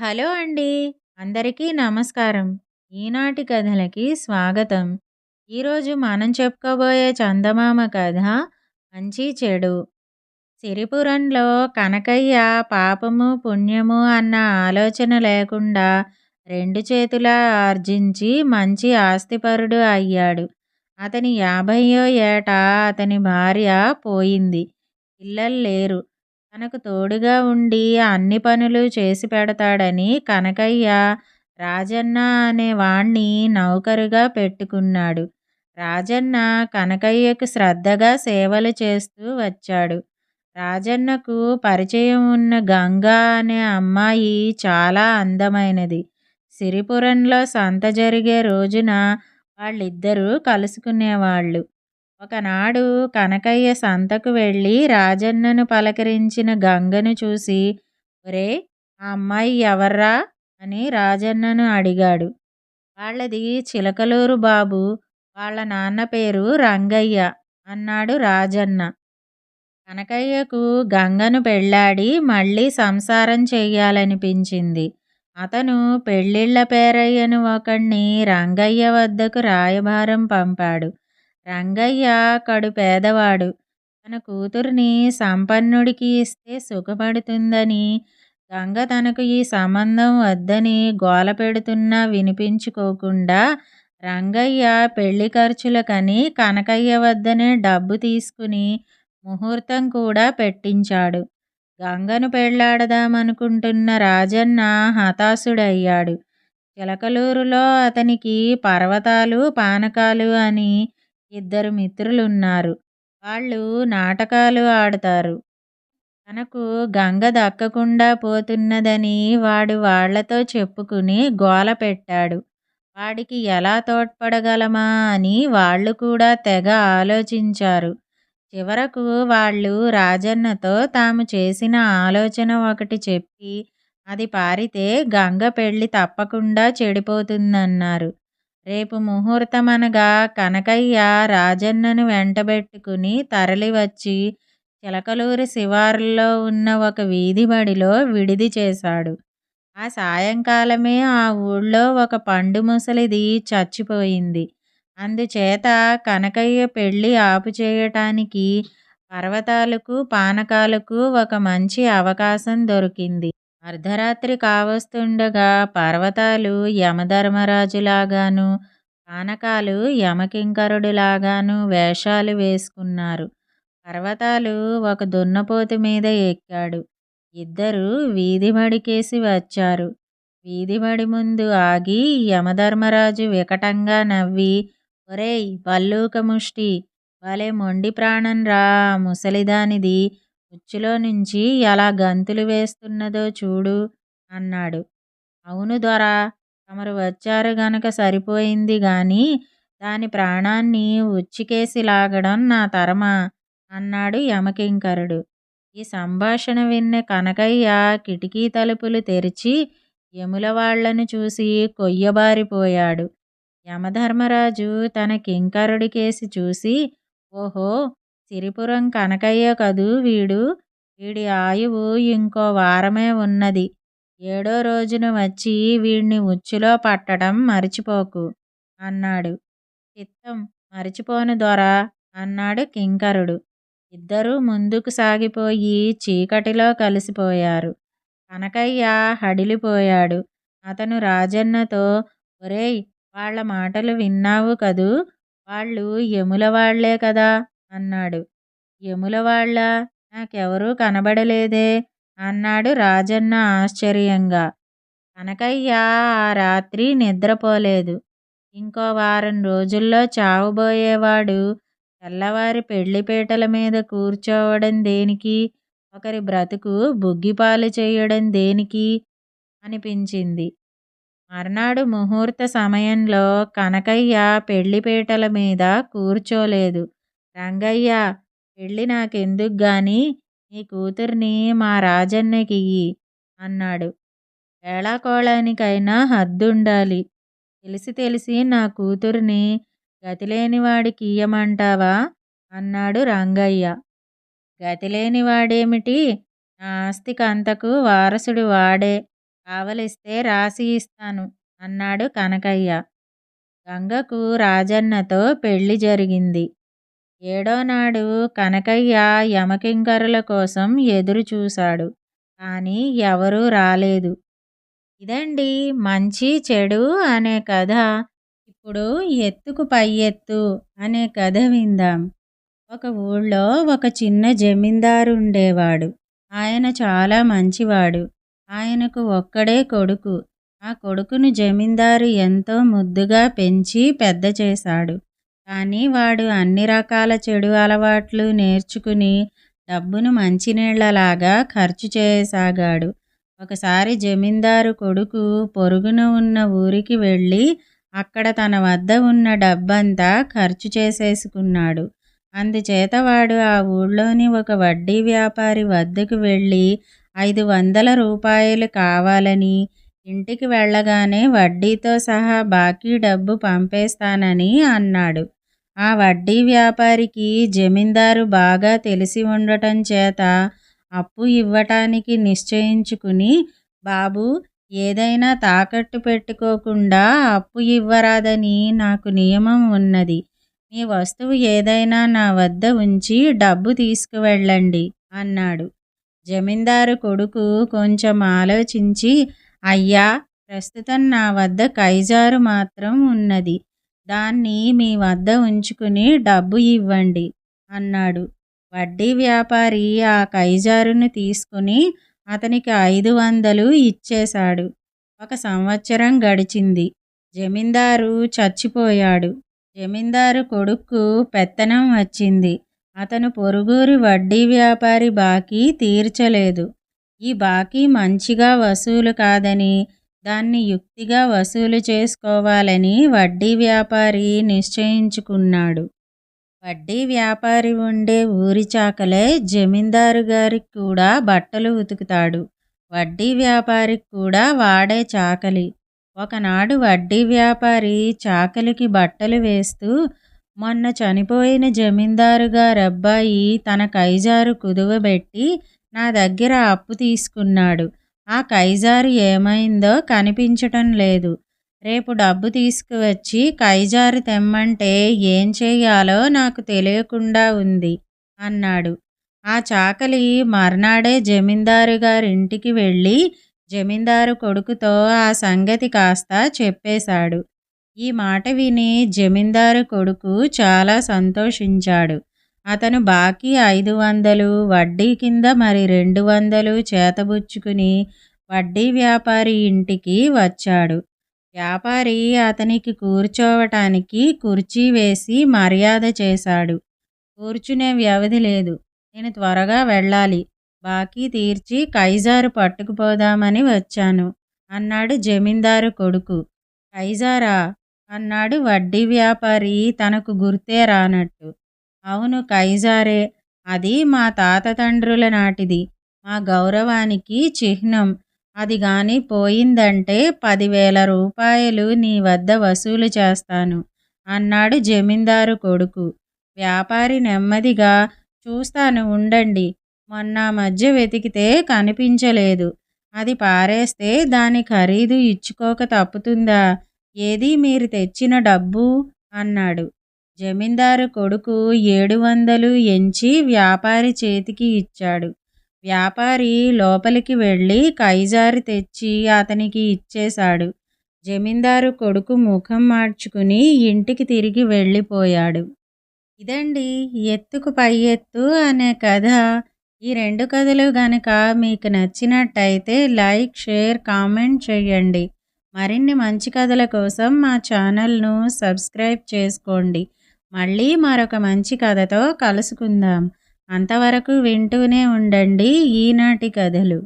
Hello అండి. అందరికీ నమస్కారం. ఈనాటి కథలకి స్వాగతం. ఈరోజు మనం చెప్పుకోబోయే చందమామ కథ మంచి చెడు. సిరిపురంలో కనకయ్య పాపము, పుణ్యము అన్న ఆలోచన లేకుండా రెండు చేతులా ఆర్జించి మంచి ఆస్తిపరుడు అయ్యాడు. అతని 50వ ఏట అతని భార్య పోయింది. పిల్లలు లేరు. తనకు తోడుగా ఉండి అన్ని పనులు చేసి పెడతాడని కనకయ్య రాజన్న అనే వాణ్ణి నౌకరుగా పెట్టుకున్నాడు. రాజన్న కనకయ్యకు శ్రద్ధగా సేవలు చేస్తూ వచ్చాడు. రాజన్నకు పరిచయం ఉన్న గంగ అనే అమ్మాయి చాలా అందమైనది. సిరిపురంలో సంత జరిగే రోజున వాళ్ళిద్దరూ కలుసుకునేవాళ్ళు. ఒకనాడు కనకయ్య సంతకు వెళ్ళి రాజన్నను పలకరించిన గంగను చూసి, ఒరే, ఆ అమ్మాయి ఎవర్రా అని రాజన్నను అడిగాడు. వాళ్ళది చిలకలూరు బాబు, వాళ్ళ నాన్న పేరు రంగయ్య అన్నాడు రాజన్న. కనకయ్యకు గంగను పెళ్ళాడి మళ్ళీ సంసారం చెయ్యాలనిపించింది. అతను పెళ్ళిళ్ళ పేరయ్యను ఒకణ్ణి రంగయ్య వద్దకు రాయబారం పంపాడు. రంగయ్య కడు పేదవాడు. తన కూతుర్ని సంపన్నుడికి ఇస్తే సుఖపడుతుందని గంగ తనకు ఈ సంబంధం వద్దని గోల పెడుతున్నా వినిపించుకోకుండా రంగయ్య పెళ్లి ఖర్చులకని కనకయ్య వద్దనే డబ్బు తీసుకుని ముహూర్తం కూడా పెట్టించాడు. గంగను పెళ్లాడదామనుకుంటున్న రాజన్న హతాశుడయ్యాడు. చిలకలూరులో అతనికి పర్వతాలు, పానకాలు అని ఇద్దరు మిత్రులున్నారు. వాళ్ళు నాటకాలు ఆడతారు. తనకు గంగ దక్కకుండా పోతున్నదని వాడు వాళ్లతో చెప్పుకుని గోల పెట్టాడు. వాడికి ఎలా తోడ్పడగలమా అని వాళ్ళు కూడా తెగ ఆలోచించారు. చివరకు వాళ్ళు రాజన్నతో తాము చేసిన ఆలోచన ఒకటి చెప్పి అది పారితే గంగ పెళ్లి తప్పకుండా చెడిపోతుందన్నారు. రేపు ముహూర్తమనగా కనకయ్య రాజన్నను వెంటబెట్టుకుని తరలివచ్చి చిలకలూరి శివారులో ఉన్న ఒక వీధి బడిలో విడిది చేశాడు. ఆ సాయంకాలమే ఆ ఊళ్ళో ఒక పండు ముసలిది చచ్చిపోయింది. అందుచేత కనకయ్య పెళ్లి ఆపుచేయటానికి పర్వతాలకు, పానకాలకు ఒక మంచి అవకాశం దొరికింది. అర్ధరాత్రి కావస్తుండగా పర్వతాలు యమధర్మరాజులాగాను, పానకాలు యమకింకరుడిలాగాను వేషాలు వేసుకున్నారు. పర్వతాలు ఒక దున్నపోతు మీద ఎక్కాడు. ఇద్దరు వీధిబడికేసి వచ్చారు. వీధిబడి ముందు ఆగి యమధర్మరాజు వికటంగా నవ్వి, ఒరేయ్ భల్లూక ముష్టి, భలే మొండి ప్రాణంరా ముసలిదానిది, ఉచ్చులో నుంచి ఎలా గంతులు వేస్తున్నదో చూడు అన్నాడు. అవును దొరా, తమరు వచ్చారు గనక సరిపోయింది గాని దాని ప్రాణాన్ని ఉచ్చికేసి లాగడం నా తరమా అన్నాడు యమకింకరుడు. ఈ సంభాషణ విన్న కనకయ్య కిటికీ తలుపులు తెరిచి యముల వాళ్లను చూసి కొయ్యబారిపోయాడు. యమధర్మరాజు తన కింకరుడికేసి చూసి, ఓహో, సిరిపురం కనకయ్య కదూ వీడు, వీడి ఆయువు ఇంకో వారమే ఉన్నది. 7వ రోజున వచ్చి వీణ్ణి ఉచ్చులో పట్టడం మరిచిపోకు అన్నాడు. చిత్తం, మరిచిపోను దొరా అన్నాడు కింకరుడు. ఇద్దరూ ముందుకు సాగిపోయి చీకటిలో కలిసిపోయారు. కనకయ్య హడిలిపోయాడు. అతను రాజన్నతో, ఒరేయ్, వాళ్ళ మాటలు విన్నావు కదూ, వాళ్ళు యముల వాళ్లే కదా అన్నాడు. యముల వాళ్ళా? నాకెవరూ కనబడలేదే అన్నాడు రాజన్న ఆశ్చర్యంగా. కనకయ్య ఆ రాత్రి నిద్రపోలేదు. ఇంకో వారం రోజుల్లో చావబోయేవాడు తెల్లవారి పెళ్లిపీటల మీద కూర్చోవడం దేనికి, ఒకరి బ్రతుకు బుగ్గిపాలు చేయడం దేనికి అనిపించింది. మర్నాడు ముహూర్త సమయంలో కనకయ్య పెళ్లిపీటల మీద కూర్చోలేదు. రంగయ్య, పెళ్ళి నాకెందుకు గాని నీ కూతుర్ని మా రాజన్నకియ్యి అన్నాడు. వేళాకోళానికైనా హద్దుండాలి. తెలిసి తెలిసి నా కూతుర్ని గతిలేనివాడికి ఇయ్యమంటావా అన్నాడు రంగయ్య. గతిలేనివాడేమిటి, నా ఆస్తికంతకు వారసుడు వాడే, కావలిస్తే రాసి ఇస్తాను అన్నాడు కనకయ్య. గంగకు రాజన్నతో పెళ్లి జరిగింది. ఏడోనాడు కనకయ్య యమకింకరుల కోసం ఎదురు చూశాడు. కానీ ఎవరూ రాలేదు. ఇదండి మంచి చెడు అనే కథ. ఇప్పుడు ఎత్తుకు పై ఎత్తు అనే కథ విందాం. ఒక ఊళ్ళో ఒక చిన్న జమీందారు ఉండేవాడు. ఆయన చాలా మంచివాడు. ఆయనకు ఒక్కడే కొడుకు. ఆ కొడుకును జమీందారు ఎంతో ముద్దుగా పెంచి పెద్ద చేశాడు. కానీ వాడు అన్ని రకాల చెడు అలవాట్లు నేర్చుకుని డబ్బును మంచినీళ్లలాగా ఖర్చు చేయసాగాడు. ఒకసారి జమీందారు కొడుకు పొరుగున ఉన్న ఊరికి వెళ్ళి అక్కడ తన వద్ద ఉన్న డబ్బంతా ఖర్చు చేసేసుకున్నాడు. అందుచేత వాడు ఆ ఊళ్ళోని ఒక వడ్డీ వ్యాపారి వద్దకు వెళ్ళి 500 రూపాయలు కావాలని, ఇంటికి వెళ్ళగానే వడ్డీతో సహా బాకీ డబ్బు పంపేస్తానని అన్నాడు. ఆ వడ్డీ వ్యాపారికి జమీందారు బాగా తెలిసి ఉండటం చేత అప్పు ఇవ్వటానికి నిశ్చయించుకుని, బాబూ, ఏదైనా తాకట్టు పెట్టుకోకుండా అప్పు ఇవ్వరాదని నాకు నియమం ఉన్నది. మీ వస్తువు ఏదైనా నా వద్ద ఉంచి డబ్బు తీసుకువెళ్ళండి అన్నాడు. జమీందారు కొడుకు కొంచెం ఆలోచించి, అయ్యా, ప్రస్తుతం నా వద్ద కైజారు మాత్రం ఉన్నది. దాన్ని మీ వద్ద ఉంచుకుని డబ్బు ఇవ్వండి అన్నాడు. వడ్డీ వ్యాపారి ఆ కైజారును తీసుకుని అతనికి 500 ఇచ్చేశాడు. 1 సంవత్సరం గడిచింది. జమీందారు చచ్చిపోయాడు. జమీందారు కొడుక్కు పెత్తనం వచ్చింది. అతను పొరుగురి వడ్డీ వ్యాపారి బాకీ తీర్చలేదు. ఈ బాకీ మంచిగా వసూలు కాదని, దాన్ని యుక్తిగా వసూలు చేసుకోవాలని వడ్డీ వ్యాపారి నిశ్చయించుకున్నాడు. వడ్డీ వ్యాపారి ఉండే ఊరి చాకలే జమీందారు గారికి కూడా బట్టలు ఉతుకుతాడు. వడ్డీ వ్యాపారికి కూడా వాడే చాకలి. ఒకనాడు వడ్డీ వ్యాపారి చాకలికి బట్టలు వేస్తూ, మొన్న చనిపోయిన జమీందారు గారబ్బాయి తన కైజారు కుదువబెట్టి నా దగ్గర అప్పు తీసుకున్నాడు. ఆ కైజారు ఏమైందో కనిపించటం లేదు. రేపు డబ్బు తీసుకువచ్చి కైజారు తెమ్మంటే ఏం చెయ్యాలో నాకు తెలియకుండా ఉంది అన్నాడు. ఆ చాకలి మర్నాడే జమీందారు గారింటికి వెళ్ళి జమీందారు కొడుకుతో ఆ సంగతి కాస్త చెప్పేశాడు. ఈ మాట విని జమీందారు కొడుకు చాలా సంతోషించాడు. అతను బాకీ 500, వడ్డీ కింద మరి 200 చేతబుచ్చుకుని వడ్డీ వ్యాపారి ఇంటికి వచ్చాడు. వ్యాపారి అతనికి కూర్చోవటానికి కుర్చీ వేసి మర్యాద చేశాడు. కూర్చునే వ్యవధి లేదు, నేను త్వరగా వెళ్ళాలి. బాకీ తీర్చి కైజారు పట్టుకుపోదామని వచ్చాను అన్నాడు జమీందారు కొడుకు. కైజారా అన్నాడు వడ్డీ వ్యాపారి తనకు గుర్తే రానట్టు. అవును, కైజారే. అది మా తాత తండ్రుల నాటిది. మా గౌరవానికి చిహ్నం. అది గాని పోయిందంటే 10,000 రూపాయలు నీ వద్ద వసూలు చేస్తాను అన్నాడు జమీందారు కొడుకు. వ్యాపారి నెమ్మదిగా, చూస్తాను ఉండండి. మొన్న మధ్య వెతికితే కనిపించలేదు. అది పారేస్తే దాని ఖరీదు ఇచ్చుకోక తప్పుతుందా? ఏది మీరు తెచ్చిన డబ్బు అన్నాడు. జమీందారు కొడుకు 700 ఎంచి వ్యాపారి చేతికి ఇచ్చాడు. వ్యాపారి లోపలికి వెళ్ళి కైజారు తెచ్చి అతనికి ఇచ్చేశాడు. జమీందారు కొడుకు ముఖం మార్చుకుని ఇంటికి తిరిగి వెళ్ళిపోయాడు. ఇదండి ఎత్తుకు పై ఎత్తు అనే కథ. ఈ 2 కథలు గనక మీకు నచ్చినట్టయితే లైక్, షేర్, కామెంట్ చేయండి. మరిన్ని మంచి కథల కోసం మా ఛానల్ను సబ్స్క్రైబ్ చేసుకోండి. మళ్ళీ మరొక మంచి కథతో కలుసుకుందాం. అంతవరకు వింటూనే ఉండండి ఈనాటి కథలు.